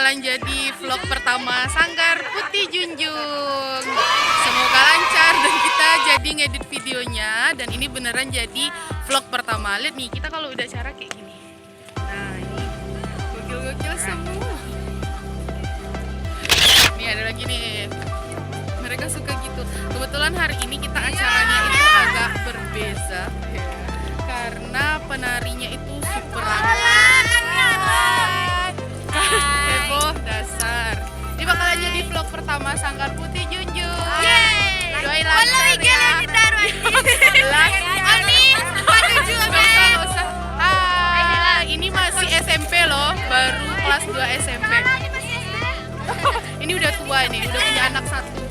bakalan jadi vlog pertama Sanggar Putih Junjung. Semoga lancar dan kita jadi ngedit videonya. Dan ini beneran jadi vlog pertama. Lihat nih, kita kalau udah acara kayak gini. Nah ini gokil-gokil semua. Nih ada lagi nih. Mereka suka gitu. Kebetulan hari ini kita acaranya itu agak berbeza. Karena penarinya itu super heboh dasar. Ini bakalan jadi vlog pertama Sanggar Putih Junjung. Doain lancar ya. Ini masih SMP loh, baru kelas 2 SMP. Ini udah tua nih, udah punya anak satu.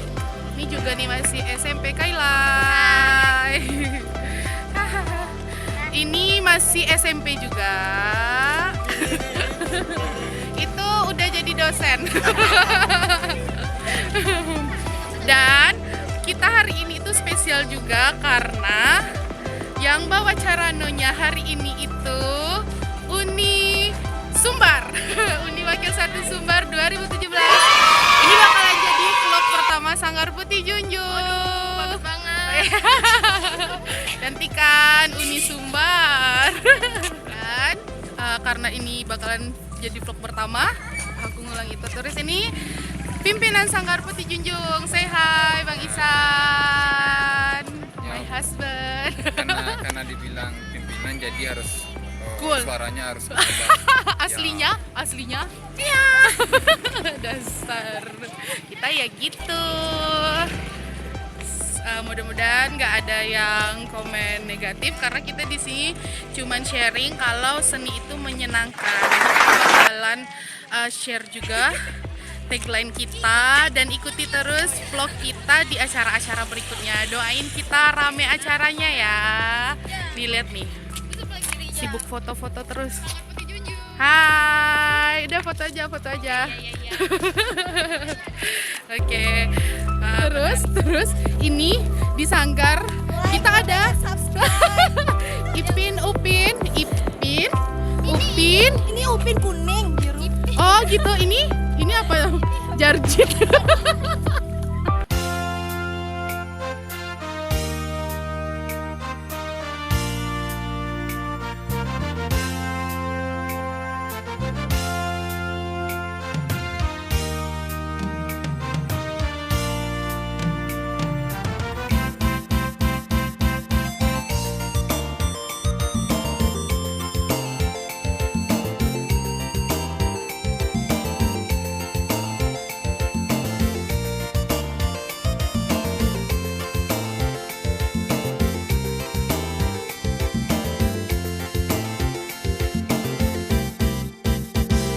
Ini juga nih masih SMP Kailai. Ini masih SMP juga. Itu udah jadi dosen. Dan kita hari ini itu spesial juga karena yang bawa caranonya hari ini itu Uni Sumbar. Uni Wakil 1 Sumbar 2017. Ini bakalan jadi vlog pertama Sanggar Putih Junjung. Bagus banget. Gantikan Uni Sumbar. Dan karena ini bakalan jadi vlog pertama, aku ngulang itu. Terus ini pimpinan Sanggar Putih Junjung. Say hi Bang Isan, my husband. Karena dibilang pimpinan jadi harus cool. Suaranya harus aslinya iya. Dasar kita ya gitu. Mudah-mudahan nggak ada yang komen negatif karena kita di sini cuman sharing kalau seni itu menyenangkan. Kita bakalan share juga tagline kita dan ikuti terus vlog kita di acara-acara berikutnya. Doain kita rame acaranya ya. Dilihat nih, sibuk foto-foto terus. Hai, udah foto aja. Oke. Terus ini di Sanggar kita ada Ipin. Ini Upin kuning, biru. Oh gitu, ini apa? Jarjit.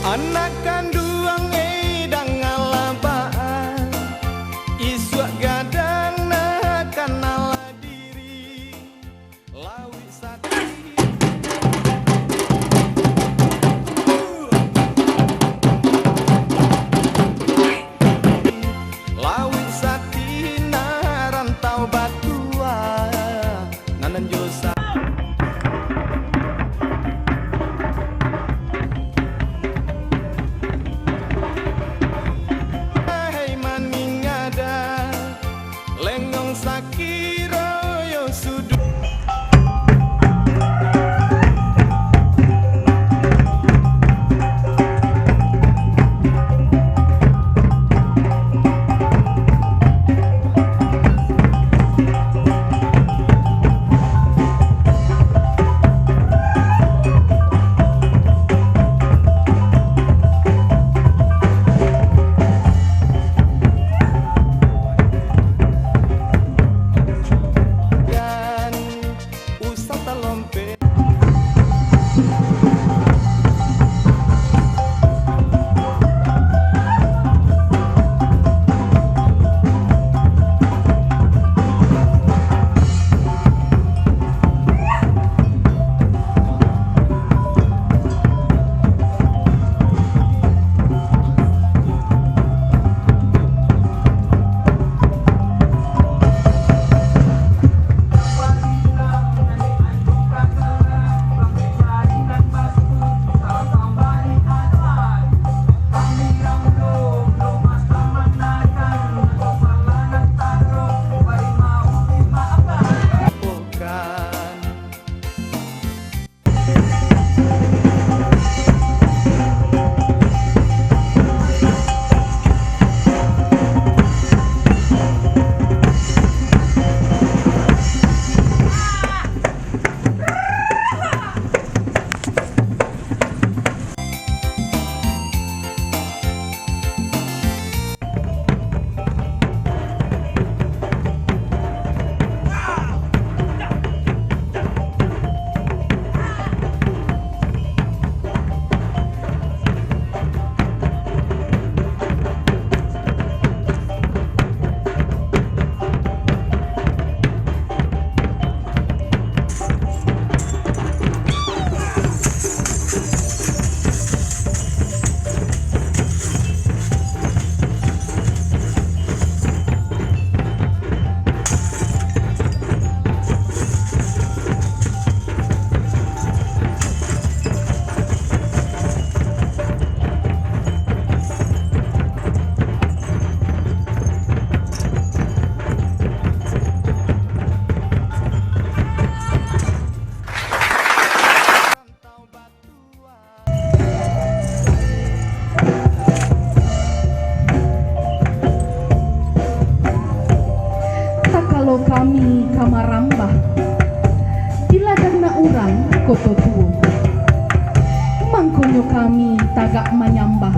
Anak kandung edang ngalabaan Iswak gadang nak kenal diri Lawi sati Lawi sati narantau batua Nanan josa koto tuo. Mangkonyo kami tagak menyambar